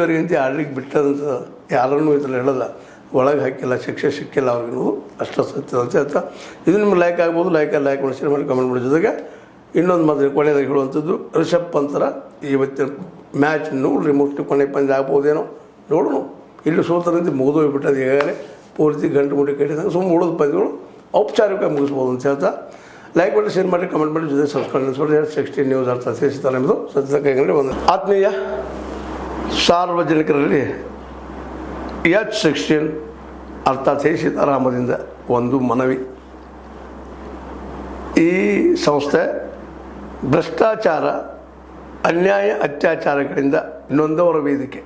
ಇವರಿಗಂತ ಆಡ್ಲಿಕ್ಕೆ ಬಿಟ್ಟದಂತ ಯಾರನ್ನೂ ಇದರಲ್ಲಿ ಹೇಳಲ್ಲ, ಒಳಗೆ ಹಾಕಿಲ್ಲ, ಶಿಕ್ಷೆ ಸಿಕ್ಕಿಲ್ಲ ಅವ್ರಿಗೂ, ಅಷ್ಟು ಸತ್ಯ ಅಂತ ಹೇಳ್ತಾ ಇದು ನಿಮ್ಗೆ ಲೈಕ್ ಆಗ್ಬೋದು. ಲೈಕ್ ಮಾಡಿ ಶೇರ್ ಮಾಡಿ ಕಮೆಂಟ್ ಮಾಡಿ. ಜೊತೆಗೆ ಇನ್ನೊಂದು ಮಾತ್ರ ಕೊನೆಯದಾಗಿ ಹೇಳುವಂಥದ್ದು, ರಿಷಬ್ ಪಂತರ ಇವತ್ತಿನ ಮ್ಯಾಚ್ ನೋಡ್ರಿ, ಮುಷ್ಟಿ ಕೊನೆ ಪಂದ್ಯ ಆಗ್ಬೋದೇನೋ ನೋಡೋಣ. ಇಲ್ಲಿ ಸೋತರಂತೆ ಮುಗಿದೋಗ್ಬಿಟ್ಟದು, ಈಗಾಗಲೇ ಪೂರ್ತಿ ಗಂಟು ಮುಟ್ಟಿ ಕಟ್ಟಿದಾಗ ಸುಮ್ಮನೆ ಉಳಿದ ಪಂದ್ಯಗಳು ಔಪಚಾರಿಕವಾಗಿ ಮುಗಿಸ್ಬೋದು ಅಂತ ಹೇಳ್ತಾ ಲೈಕ್ ಮಾಡಿ ಶೇರ್ ಮಾಡಿ ಕಮೆಂಟ್ ಮಾಡಿ. ಜೊತೆ ಸಬ್ಸ್ಕ್ರೈಬ್ ಮಾಡಿ. 16 ನ್ಯೂಸ್ ಅರ್ಥ ಸೇರಿಸ್ತಾರೆ ಎಂಬುದು ಸತ್ಯದ ಕೈಗಳಲ್ಲಿ ಒಂದು ಆತ್ಮೀಯ ಸಾರ್ವಜನಿಕರಲ್ಲಿ H16 ಅರ್ಥಾತ್ ಸೀತಾರಾಮದಿಂದ ಒಂದು ಮನವಿ. ಈ ಸಂಸ್ಥೆ ಭ್ರಷ್ಟಾಚಾರ, ಅನ್ಯಾಯ, ಅತ್ಯಾಚಾರಗಳಿಂದ ನೊಂದವರ ವೇದಿಕೆ.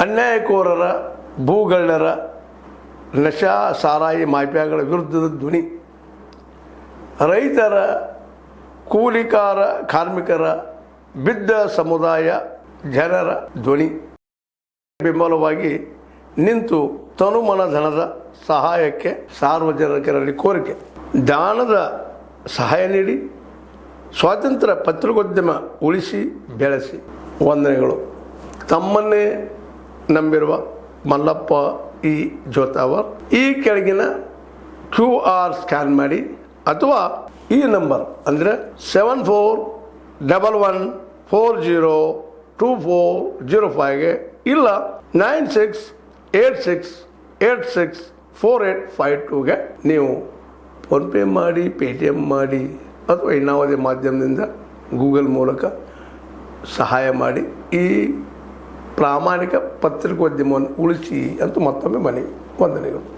ಅನ್ಯಾಯಕೋರರ, ಭೂಗಳ್ಳರ, ನಶಾ ಸಾರಾಯಿ ಮಾಫಿಯಾಗಳ ವಿರುದ್ಧದ ಧ್ವನಿ. ರೈತರ, ಕೂಲಿಕಾರ, ಕಾರ್ಮಿಕರ, ಬಿದ್ದ ಸಮುದಾಯ ಜನರ ಧ್ವನಿ. ಬೆಂಬಲವಾಗಿ ನಿಂತು ತನುಮನ ಧನದ ಸಹಾಯಕ್ಕೆ ಸಾರ್ವಜನಿಕರಲ್ಲಿ ಕೋರಿಕೆ. ದಾನದ ಸಹಾಯ ನೀಡಿ ಸ್ವಾತಂತ್ರ್ಯ ಪತ್ರಿಕೋದ್ಯಮ ಉಳಿಸಿ ಬೆಳೆಸಿ. ವಂದನೆಗಳು. ತಮ್ಮನ್ನೇ ನಂಬಿರುವ ಮಲ್ಲಪ್ಪ ಇ ಜೋತಾವರ್. ಈ ಕೆಳಗಿನ QR ಸ್ಕ್ಯಾನ್ ಮಾಡಿ ಅಥವಾ ಈ ನಂಬರ್ ಅಂದರೆ 7411402405ಗೆ ಇಲ್ಲ 9686864852ಗೆ ನೀವು ಫೋನ್ಪೇ ಮಾಡಿ, ಪೇಟಿಎಮ್ ಮಾಡಿ ಅಥವಾ ಇನ್ನಾವುದೇ ಮಾಧ್ಯಮದಿಂದ ಗೂಗಲ್ ಮೂಲಕ ಸಹಾಯ ಮಾಡಿ ಈ ಪ್ರಾಮಾಣಿಕ ಪತ್ರಿಕೋದ್ಯಮವನ್ನು ಉಳಿಸಿ ಅಂತ ಮತ್ತೊಮ್ಮೆ ಮನವಿ. ವಂದನೆಗಳು.